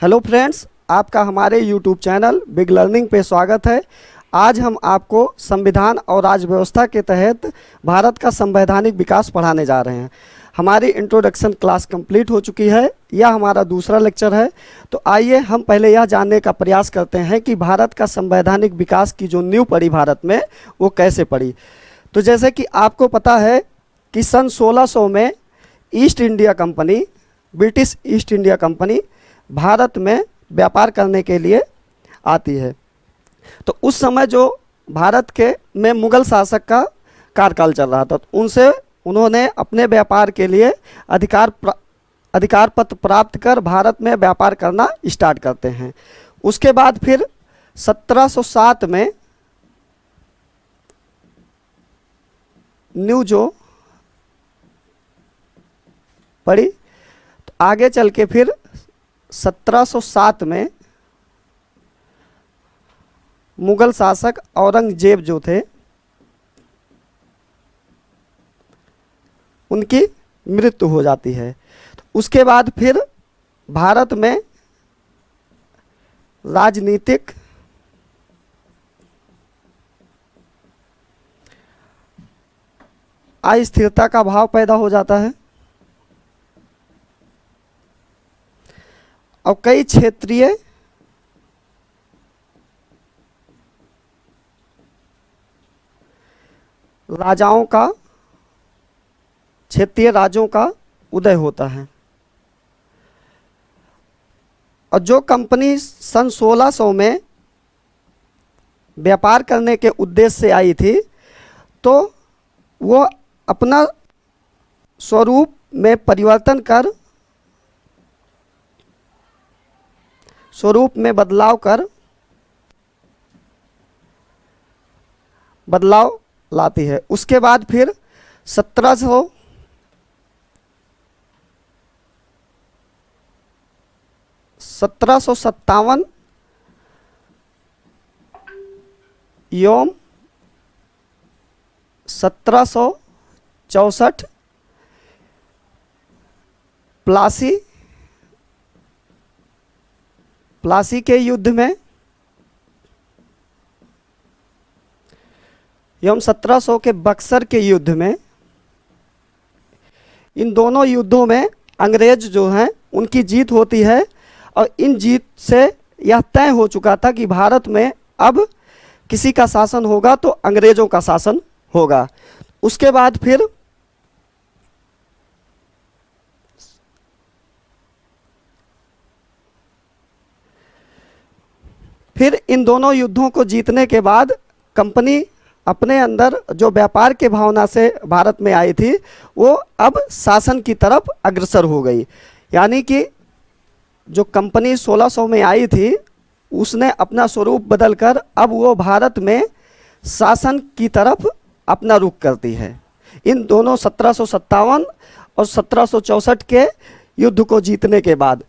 Hello friends, आपका हमारे YouTube channel big learning पे स्वागत है। आज हम आपको संविधान और राज्य व्यवस्था के तहत भारत का संवैधानिक विकास पढ़ाने जा रहे हैं। हमारी इंट्रोडक्शन क्लास कंप्लीट हो चुकी है, यह हमारा दूसरा लेक्चर है। तो आइए हम पहले यह जानने का प्रयास करते हैं कि भारत का संवैधानिक विकास की जो नींव पड़ी भारत में, वो कैसे पड़ी। तो जैसे कि आपको पता है कि सन 1600 में east India company, British east India company Bharat में व्यापार करने के लिए आती है। तो उस समय जो भारत के में मुगल शासक का कार्यकाल चल रहा था, तो उनसे उन्होंने अपने व्यापार के लिए अधिकार पत्र प्राप्त कर भारत में व्यापार करना स्टार्ट करते हैं। उसके बाद फिर 1707 में न्यू जो पड़ी, तो आगे चल के फिर 1707 में मुगल शासक औरंगजेब जो थे, उनकी मृत्यु हो जाती है। तो उसके बाद फिर भारत में राजनीतिक अस्थिरता का भाव पैदा हो जाता है और कई क्षेत्रीय राजाओं का, क्षेत्रीय राज्यों का उदय होता है। और जो कंपनी सन 1600 में व्यापार करने के उद्देश्य से आई थी, तो वो अपना स्वरूप में परिवर्तन कर, स्वरूप में बदलाव लाती है। उसके बाद फिर 1757 एवं 1764 प्लासी के युद्ध में एवं 1700 के बक्सर के युद्ध में, इन दोनों युद्धों में अंग्रेज जो हैं उनकी जीत होती है। और इन जीत से यह तय हो चुका था कि भारत में अब किसी का शासन होगा तो अंग्रेजों का शासन होगा। उसके बाद फिर इन दोनों युद्धों को जीतने के बाद कंपनी अपने अंदर जो व्यापार के भावना से भारत में आई थी, वो अब शासन की तरफ अग्रसर हो गई। यानी कि जो कंपनी 1600 में आई थी, उसने अपना स्वरूप बदलकर अब वो भारत में शासन की तरफ अपना रुख करती है। इन दोनों 1757 और 1764 के युद्ध को जीतने के बाद,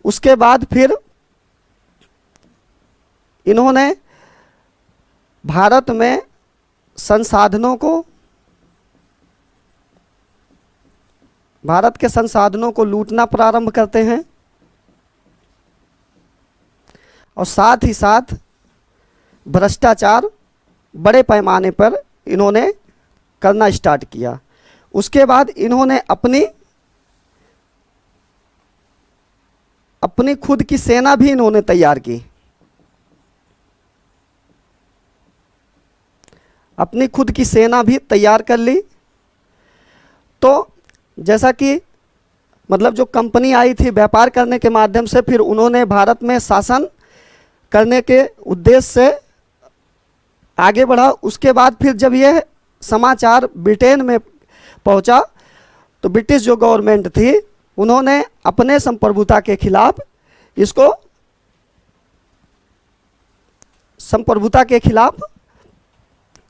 उसके बाद फिर इन्होंने भारत में संसाधनों को, भारत के संसाधनों को लूटना प्रारंभ करते हैं और साथ ही साथ भ्रष्टाचार बड़े पैमाने पर इन्होंने करना स्टार्ट किया। उसके बाद इन्होंने अपनी खुद की सेना भी इन्होंने तैयार की। अपनी खुद की सेना भी तैयार कर ली। तो जैसा कि मतलब जो कंपनी आई थी व्यापार करने के माध्यम से, फिर उन्होंने भारत में शासन करने के उद्देश्य से आगे बढ़ा। उसके बाद फिर जब यह समाचार ब्रिटेन में पहुंचा, तो ब्रिटिश जो गवर्नमेंट थी, उन्होंने अपने संप्रभुता के खिलाफ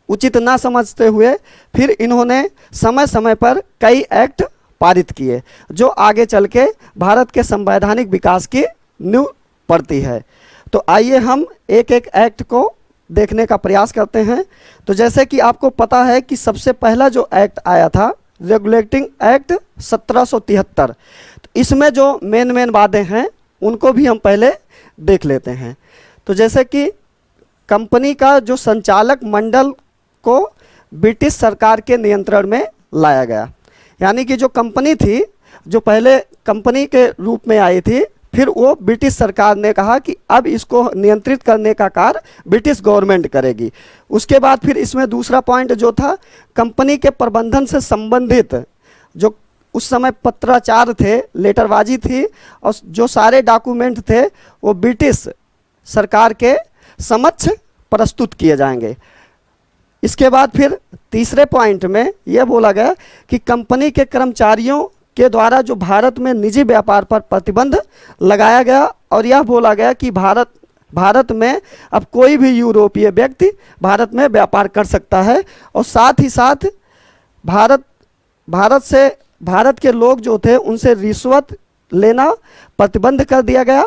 उचित ना समझते हुए फिर इन्होंने समय समय पर कई एक्ट पारित किए, जो आगे चल के भारत के संवैधानिक विकास की नींव पड़ती है। तो आइए हम एक एक एक्ट को देखने का प्रयास करते हैं। तो जैसे कि आपको पता है कि सबसे पहला जो एक्ट आया था, रेगुलेटिंग एक्ट 1773, तो इसमें जो मेन बातें हैं उनको भी हम पहले देख लेते हैं। तो जैसे कि कंपनी का जो संचालक मंडल को ब्रिटिश सरकार के नियंत्रण में लाया गया, यानी कि जो कंपनी थी, जो पहले कंपनी के रूप में आई थी, फिर वो ब्रिटिश सरकार ने कहा कि अब इसको नियंत्रित करने का कार्य ब्रिटिश गवर्नमेंट करेगी। उसके बाद फिर इसमें दूसरा पॉइंट जो था, कंपनी के प्रबंधन से संबंधित जो उस समय पत्राचार थे, लेटरबाजी थी, और जो सारे डॉक्यूमेंट थे वो ब्रिटिश सरकार के समक्ष प्रस्तुत किए जाएंगे। इसके बाद फिर तीसरे पॉइंट में यह बोला गया कि कंपनी के कर्मचारियों के द्वारा जो भारत में निजी व्यापार पर प्रतिबंध लगाया गया, और यह बोला गया कि भारत में अब कोई भी यूरोपीय व्यक्ति भारत में व्यापार कर सकता है, और साथ ही साथ भारत के लोग जो थे उनसे रिश्वत लेना प्रतिबंध कर दिया गया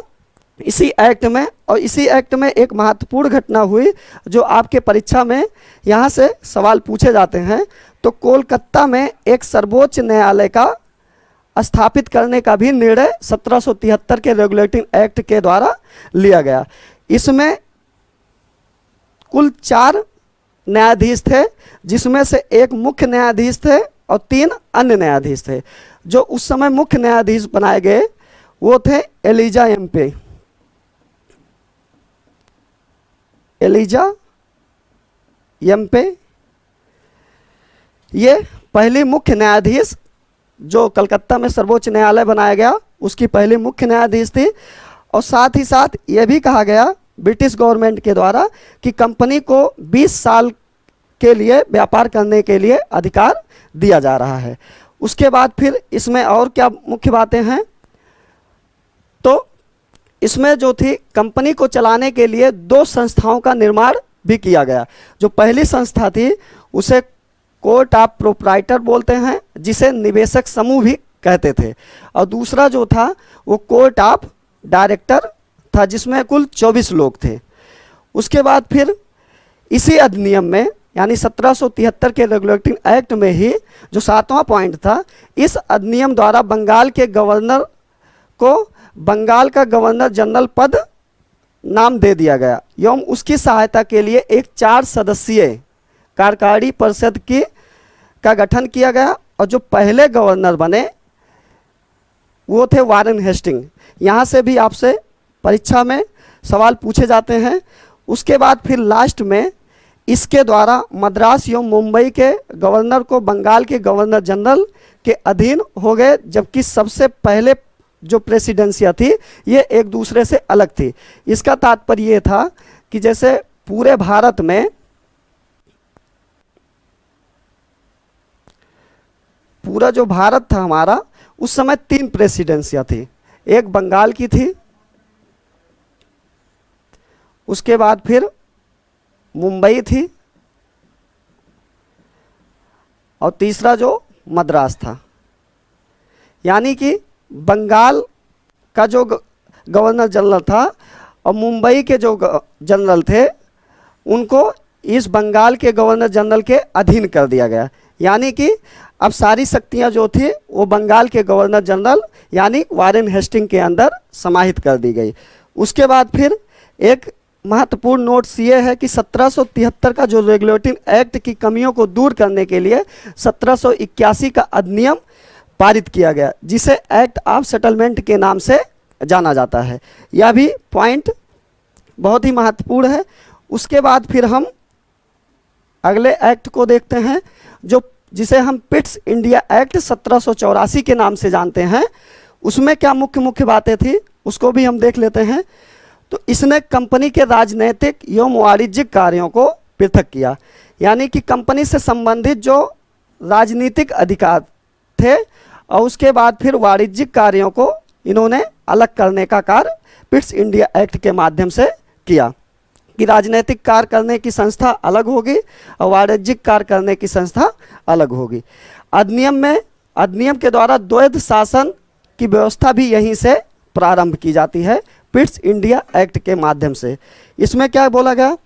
इसी एक्ट में। और इसी एक्ट में एक महत्वपूर्ण घटना हुई जो आपके परीक्षा में यहाँ से सवाल पूछे जाते हैं। तो कोलकाता में एक सर्वोच्च न्यायालय का स्थापित करने का भी निर्णय 1773 के रेगुलेटिंग एक्ट के द्वारा लिया गया। इसमें कुल 4 न्यायाधीश थे, जिसमें से एक मुख्य न्यायाधीश थे और 3 अन्य न्यायाधीश थे। जो उस समय मुख्य न्यायाधीश बनाए गए वो थे एलिजा यम्पे। ये पहली मुख्य न्यायाधीश जो कलकत्ता में सर्वोच्च न्यायालय बनाया गया उसकी पहली मुख्य न्यायाधीश थी। और साथ ही साथ ये भी कहा गया ब्रिटिश गवर्नमेंट के द्वारा कि कंपनी को 20 साल के लिए व्यापार करने के लिए अधिकार दिया जा रहा है। उसके बाद फिर इसमें और क्या मुख्य बातें हैं, तो इसमें जो थी कंपनी को चलाने के लिए 2 संस्थाओं का निर्माण भी किया गया। जो पहली संस्था थी उसे कोर्ट ऑफ प्रोप्राइटर बोलते हैं, जिसे निवेशक समूह भी कहते थे, और दूसरा जो था वो कोर्ट ऑफ डायरेक्टर था, जिसमें कुल 24 लोग थे। उसके बाद फिर इसी अधिनियम में यानी 1773 के रेगुलेटिंग एक्ट में ही जो 7वां पॉइंट था, इस अधिनियम द्वारा बंगाल के गवर्नर को बंगाल का गवर्नर जनरल पद नाम दे दिया गया एवं उसकी सहायता के लिए एक 4 सदस्यीय कार्यकारी परिषद का गठन किया गया। और जो पहले गवर्नर बने वो थे वारेन हेस्टिंग। यहाँ से भी आपसे परीक्षा में सवाल पूछे जाते हैं। उसके बाद फिर लास्ट में इसके द्वारा मद्रास एवं मुंबई के गवर्नर को बंगाल के गवर्नर जनरल के अधीन हो गए, जबकि सबसे पहले जो प्रेसिडेंसिया थी ये एक दूसरे से अलग थी। इसका तात्पर्य ये था कि जैसे पूरे भारत में पूरा जो भारत था हमारा, उस समय 3 प्रेसिडेंसिया थी। एक बंगाल की थी, उसके बाद फिर मुंबई थी, और तीसरा जो मद्रास था। यानी कि बंगाल का जो गवर्नर जनरल था और मुंबई के जो जनरल थे उनको इस बंगाल के गवर्नर जनरल के अधीन कर दिया गया। यानी कि अब सारी शक्तियां जो थी वो बंगाल के गवर्नर जनरल यानी वारेन हेस्टिंग के अंदर समाहित कर दी गई। उसके बाद फिर एक महत्वपूर्ण नोट्स ये है कि 1773 का जो रेगुलेटिंग एक्ट की कमियों को दूर करने के लिए 1781 का अधिनियम पारित किया गया, जिसे एक्ट ऑफ सेटलमेंट के नाम से जाना जाता है। यह भी पॉइंट बहुत ही महत्वपूर्ण है। उसके बाद फिर हम अगले एक्ट को देखते हैं जिसे हम पिट्स इंडिया एक्ट 1784 के नाम से जानते हैं। उसमें क्या मुख्य बातें थी उसको भी हम देख लेते हैं। तो इसने कंपनी के राजनैतिक एवं वाणिज्यिक कार्यों को पृथक किया, यानी कि कंपनी से संबंधित जो राजनीतिक अधिकार थे और उसके बाद फिर वाणिज्यिक कार्यों को इन्होंने अलग करने का कार्य पिट्स इंडिया एक्ट के माध्यम से किया कि राजनीतिक कार्य करने की संस्था अलग होगी और वाणिज्यिक कार्य करने की संस्था अलग होगी। अधिनियम के द्वारा द्वैध शासन की व्यवस्था भी यहीं से प्रारंभ की जाती है पिट्स इंडिया एक्ट के माध्यम से। इसमें क्या बोला गया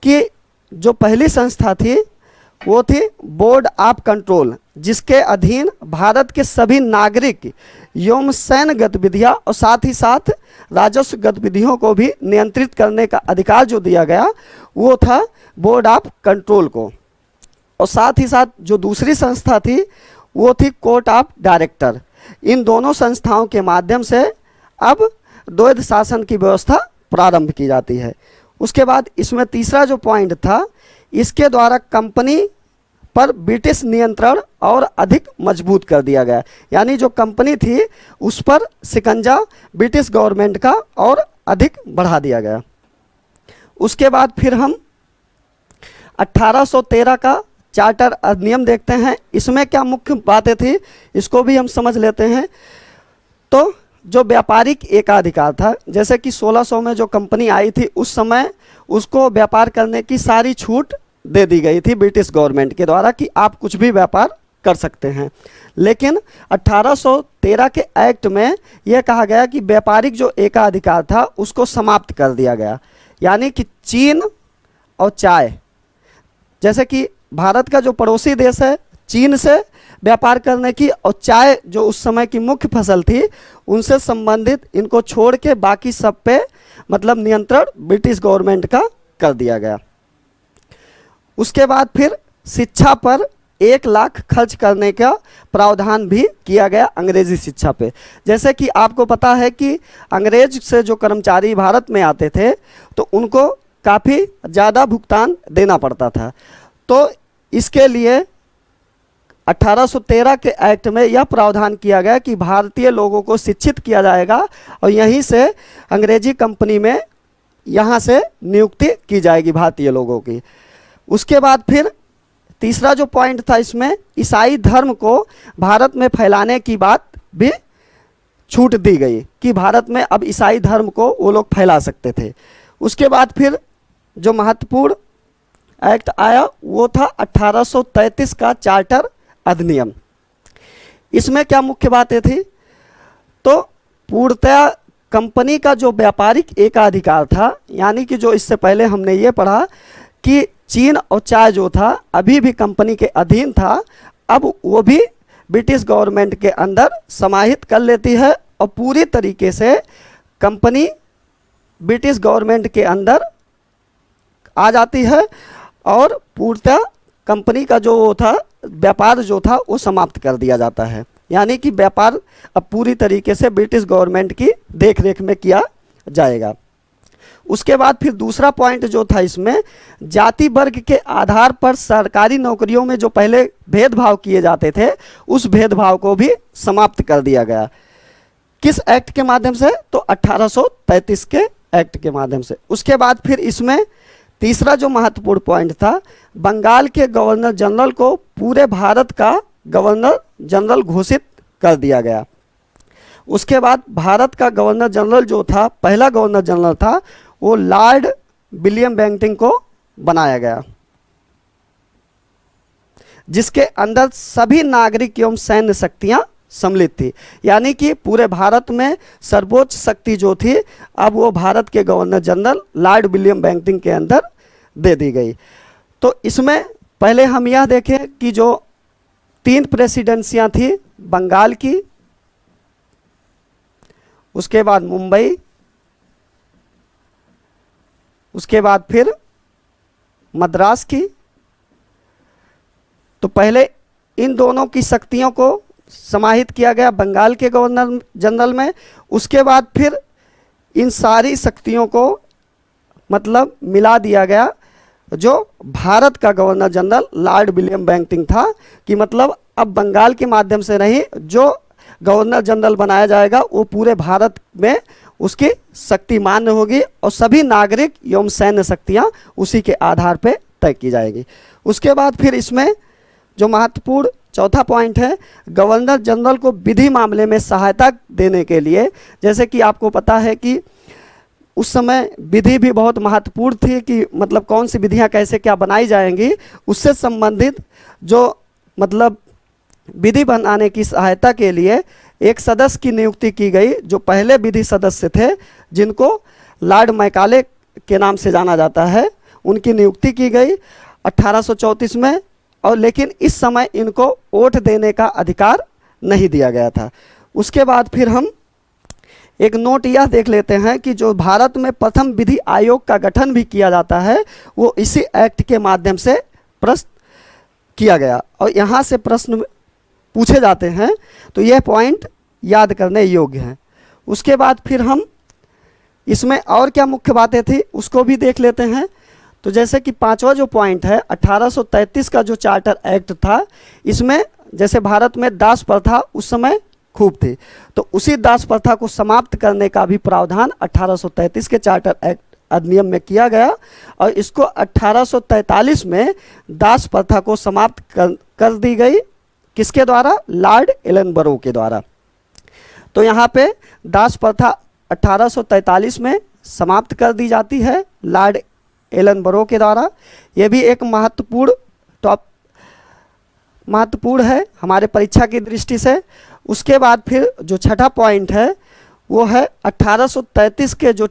कि जो पहली संस्था थी वो थी बोर्ड ऑफ कंट्रोल, जिसके अधीन भारत के सभी नागरिक एवं सैन्य गतिविधियां और साथ ही साथ राजस्व गतिविधियों को भी नियंत्रित करने का अधिकार जो दिया गया वो था बोर्ड ऑफ कंट्रोल को। और साथ ही साथ जो दूसरी संस्था थी वो थी कोर्ट ऑफ डायरेक्टर। इन दोनों संस्थाओं के माध्यम से अब द्वैध शासन की व्यवस्था प्रारंभ की जाती है। उसके बाद इसमें तीसरा जो पॉइंट था, इसके द्वारा कंपनी पर ब्रिटिश नियंत्रण और अधिक मजबूत कर दिया गया। यानी जो कंपनी थी उस पर शिकंजा ब्रिटिश गवर्नमेंट का और अधिक बढ़ा दिया गया। उसके बाद फिर हम 1813 का चार्टर अधिनियम देखते हैं। इसमें क्या मुख्य बातें थी इसको भी हम समझ लेते हैं। तो जो व्यापारिक एकाधिकार था, जैसे कि 1600 में जो कंपनी आई थी उस समय उसको व्यापार करने की सारी छूट दे दी गई थी ब्रिटिश गवर्नमेंट के द्वारा कि आप कुछ भी व्यापार कर सकते हैं। लेकिन 1813 के एक्ट में यह कहा गया कि व्यापारिक जो एकाधिकार था उसको समाप्त कर दिया गया। यानी कि चीन और चाय, जैसे कि भारत का जो पड़ोसी देश है चीन से व्यापार करने की और चाय जो उस समय की मुख्य फसल थी उनसे संबंधित इनको छोड़ के बाकी सब पे मतलब नियंत्रण ब्रिटिश गवर्नमेंट का कर दिया गया। उसके बाद फिर शिक्षा पर 1 लाख खर्च करने का प्रावधान भी किया गया अंग्रेजी शिक्षा पे। जैसे कि आपको पता है कि अंग्रेज से जो कर्मचारी भारत में आते थे तो उनको काफ़ी ज़्यादा भुगतान देना पड़ता था। तो इसके लिए 1813 के एक्ट में यह प्रावधान किया गया कि भारतीय लोगों को शिक्षित किया जाएगा और यहीं से अंग्रेजी कंपनी में यहाँ से नियुक्ति की जाएगी भारतीय लोगों की। उसके बाद फिर तीसरा जो पॉइंट था इसमें ईसाई धर्म को भारत में फैलाने की बात भी छूट दी गई कि भारत में अब ईसाई धर्म को वो लोग फैला सकते थे। उसके बाद फिर जो महत्वपूर्ण एक्ट आया वो था 1833 का चार्टर अधिनियम। इसमें क्या मुख्य बातें थी, तो पूर्णतया कंपनी का जो व्यापारिक एकाधिकार था, यानी कि जो इससे पहले हमने ये पढ़ा कि चीन और चाय जो था अभी भी कंपनी के अधीन था, अब वो भी ब्रिटिश गवर्नमेंट के अंदर समाहित कर लेती है और पूरी तरीके से कंपनी ब्रिटिश गवर्नमेंट के अंदर आ जाती है और पूर्णतः कंपनी का जो था व्यापार जो था वो समाप्त कर दिया जाता है। यानी कि व्यापार अब पूरी तरीके से ब्रिटिश गवर्नमेंट की देखरेख में किया जाएगा। उसके बाद फिर दूसरा पॉइंट जो था इसमें जाति वर्ग के आधार पर सरकारी नौकरियों में जो पहले भेदभाव किए जाते थे उस भेदभाव को भी समाप्त कर दिया गया। किस एक्ट के माध्यम से, तो 1833 के एक्ट के माध्यम से। उसके बाद फिर इसमें तीसरा जो महत्वपूर्ण पॉइंट था, बंगाल के गवर्नर जनरल को पूरे भारत का गवर्नर जनरल घोषित कर दिया गया। उसके बाद भारत का गवर्नर जनरल जो था, पहला गवर्नर जनरल था, वो लॉर्ड विलियम बेंटिंक को बनाया गया, जिसके अंदर सभी नागरिक एवं सैन्य शक्तियां सम्मिलित थी। यानी कि पूरे भारत में सर्वोच्च शक्ति जो थी अब वो भारत के governor general Lord William Bentinck के अंदर दे दी गई। तो इसमें पहले हम यह देखें कि जो 3 प्रेसिडेंसियां थी, बंगाल की, उसके बाद मुंबई, उसके बाद फिर मद्रास की। तो पहले इन दोनों की शक्तियों को समाहित किया गया बंगाल के गवर्नर जनरल में। उसके बाद फिर इन सारी शक्तियों को मतलब मिला दिया गया जो भारत का governor general Lord William Bentinck था, कि मतलब अब बंगाल के माध्यम से नहीं, जो गवर्नर जनरल बनाया जाएगा वो पूरे भारत में उसकी शक्ति मान्य होगी और सभी नागरिक एवं सैन्य शक्तियाँ उसी के आधार पर तय की जाएगी। उसके बाद फिर इसमें जो महत्वपूर्ण चौथा पॉइंट है, गवर्नर जनरल को विधि मामले में सहायता देने के लिए, जैसे कि आपको पता है कि उस समय विधि भी बहुत महत्वपूर्ण थी कि मतलब कौन सी विधियां कैसे क्या बनाई जाएंगी, उससे संबंधित जो मतलब विधि बनाने की सहायता के लिए एक सदस्य की नियुक्ति की गई, जो पहले विधि सदस्य थे जिनको लॉर्ड मैकाले के नाम से जाना जाता है, उनकी नियुक्ति की गई 1834 में। और लेकिन इस समय इनको वोट देने का अधिकार नहीं दिया गया था। उसके बाद फिर हम एक नोट यह देख लेते हैं कि जो भारत में प्रथम विधि आयोग का गठन भी किया जाता है वो इसी एक्ट के माध्यम से प्रस्तुत किया गया, और यहाँ से प्रश्न पूछे जाते हैं तो यह पॉइंट याद करने योग्य हैं। उसके बाद फिर हम इसमें और क्या मुख्य बातें थी उसको भी देख लेते हैं। तो जैसे कि पांचवा जो पॉइंट है 1833 का जो चार्टर एक्ट था, इसमें जैसे भारत में दास प्रथा उस समय खूब थी, तो उसी दास प्रथा को समाप्त करने का भी प्रावधान 1833 के चार्टर एक्ट अधिनियम में किया गया, और इसको 1843 में दास प्रथा को समाप्त कर दी गई। किसके द्वारा? लॉर्ड एलनबरो के द्वारा। तो यहाँ पे दास प्रथा 1843 में समाप्त कर दी जाती है लॉर्ड एलनबरो के द्वारा। ये भी एक महत्वपूर्ण है हमारे परीक्षा की दृष्टि से। उसके बाद फिर जो छठा पॉइंट है वो है 1833 के जो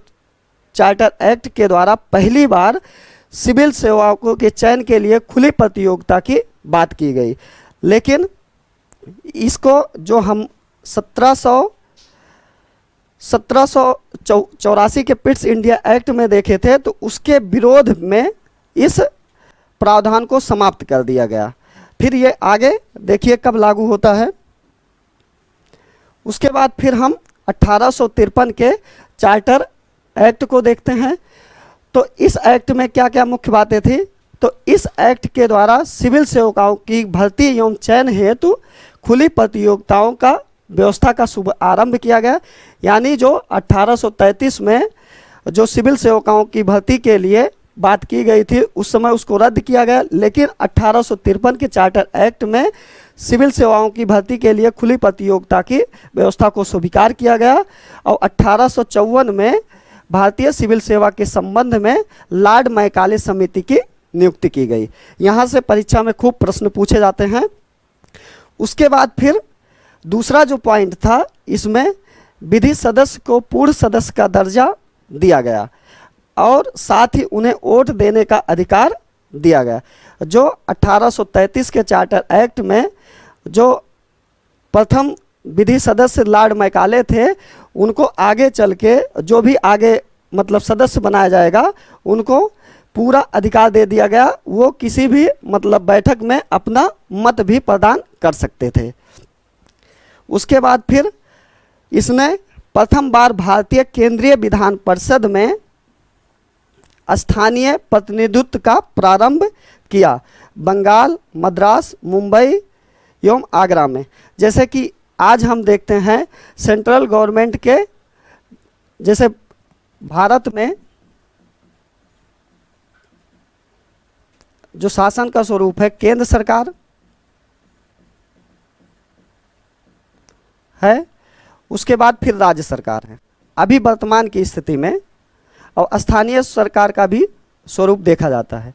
चार्टर एक्ट के द्वारा पहली बार सिविल सेवकों के चयन के लिए खुली प्रतियोगिता की बात की गई। लेकिन इसको जो हम 1784 के पिट्स इंडिया एक्ट में देखे थे तो उसके विरोध में इस प्रावधान को समाप्त कर दिया गया। फिर ये आगे देखिए कब लागू होता है। उसके बाद फिर हम 1853 के चार्टर एक्ट को देखते हैं। तो इस एक्ट में क्या क्या मुख्य बातें थी? तो इस एक्ट के द्वारा सिविल सेवकों की भर्ती एवं चयन हेतु खुली प्रतियोगिताओं का व्यवस्था का शुभ आरंभ किया गया। यानी जो 1833 में जो सिविल सेवकों की भर्ती के लिए बात की गई थी उस समय उसको रद्द किया गया, लेकिन 1853 के चार्टर एक्ट में सिविल सेवाओं की भर्ती के लिए खुली प्रतियोगिता की व्यवस्था को स्वीकार किया गया। और 1854 में भारतीय सिविल सेवा के संबंध में लॉर्ड मैकाले समिति की नियुक्ति की गई। यहाँ से परीक्षा में खूब प्रश्न पूछे जाते हैं। उसके बाद फिर दूसरा जो पॉइंट था, इसमें विधि सदस्य को पूर्ण सदस्य का दर्जा दिया गया और साथ ही उन्हें वोट देने का अधिकार दिया गया। जो 1833 के चार्टर एक्ट में जो प्रथम विधि सदस्य लॉर्ड मैकाले थे, उनको आगे चल के जो भी आगे मतलब सदस्य बनाया जाएगा उनको पूरा अधिकार दे दिया गया। वो किसी भी मतलब बैठक में अपना मत भी प्रदान कर सकते थे। उसके बाद फिर इसने प्रथम बार भारतीय केंद्रीय विधान परिषद में स्थानीय प्रतिनिधित्व का प्रारंभ किया, बंगाल, मद्रास, मुंबई एवं आगरा में। जैसे कि आज हम देखते हैं सेंट्रल गवर्नमेंट के, जैसे भारत में जो शासन का स्वरूप है केंद्र सरकार है, उसके बाद फिर राज्य सरकार है अभी वर्तमान की स्थिति में, और स्थानीय सरकार का भी स्वरूप देखा जाता है।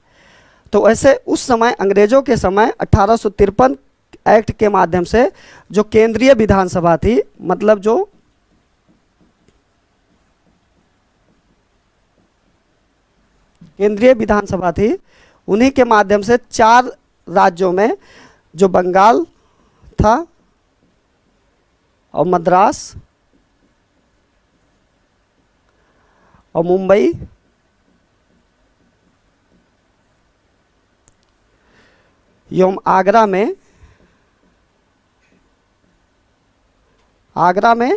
तो ऐसे उस समय अंग्रेजों के समय 1853 एक्ट के माध्यम से जो केंद्रीय विधानसभा थी, मतलब जो केंद्रीय विधानसभा थी, उन्हीं के माध्यम से 4 राज्यों में जो बंगाल था और मद्रास और मुंबई एवं आगरा में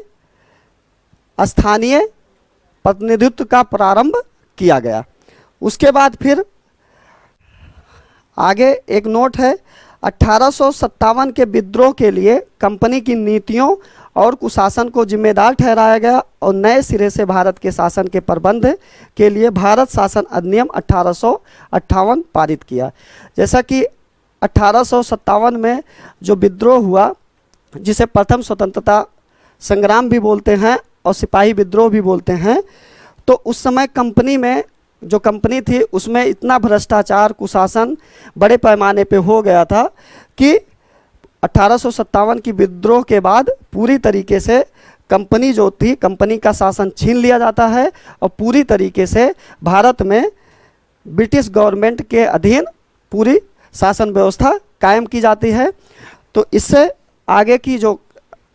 स्थानीय प्रतिनिधित्व का प्रारंभ किया गया। उसके बाद फिर आगे एक नोट है, 1857 के विद्रोह के लिए कंपनी की नीतियों और कुशासन को जिम्मेदार ठहराया गया और नए सिरे से भारत के शासन के प्रबंध के लिए भारत शासन अधिनियम 1858 पारित किया। जैसा कि 1857 में जो विद्रोह हुआ, जिसे प्रथम स्वतंत्रता संग्राम भी बोलते हैं और सिपाही विद्रोह भी बोलते हैं, तो उस समय कंपनी में जो कंपनी थी उसमें इतना भ्रष्टाचार कुशासन बड़े पैमाने पे हो गया था कि 1857 की विद्रोह के बाद पूरी तरीके से कंपनी जो थी, कंपनी का शासन छीन लिया जाता है और पूरी तरीके से भारत में ब्रिटिश गवर्नमेंट के अधीन पूरी शासन व्यवस्था कायम की जाती है। तो इससे आगे की जो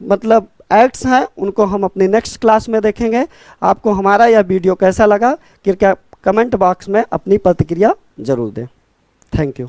मतलब एक्ट्स हैं उनको हम अपनी नेक्स्ट क्लास में देखेंगे। आपको हमारा यह वीडियो कैसा लगा कृपया कमेंट बॉक्स में अपनी प्रतिक्रिया जरूर दें। Thank you.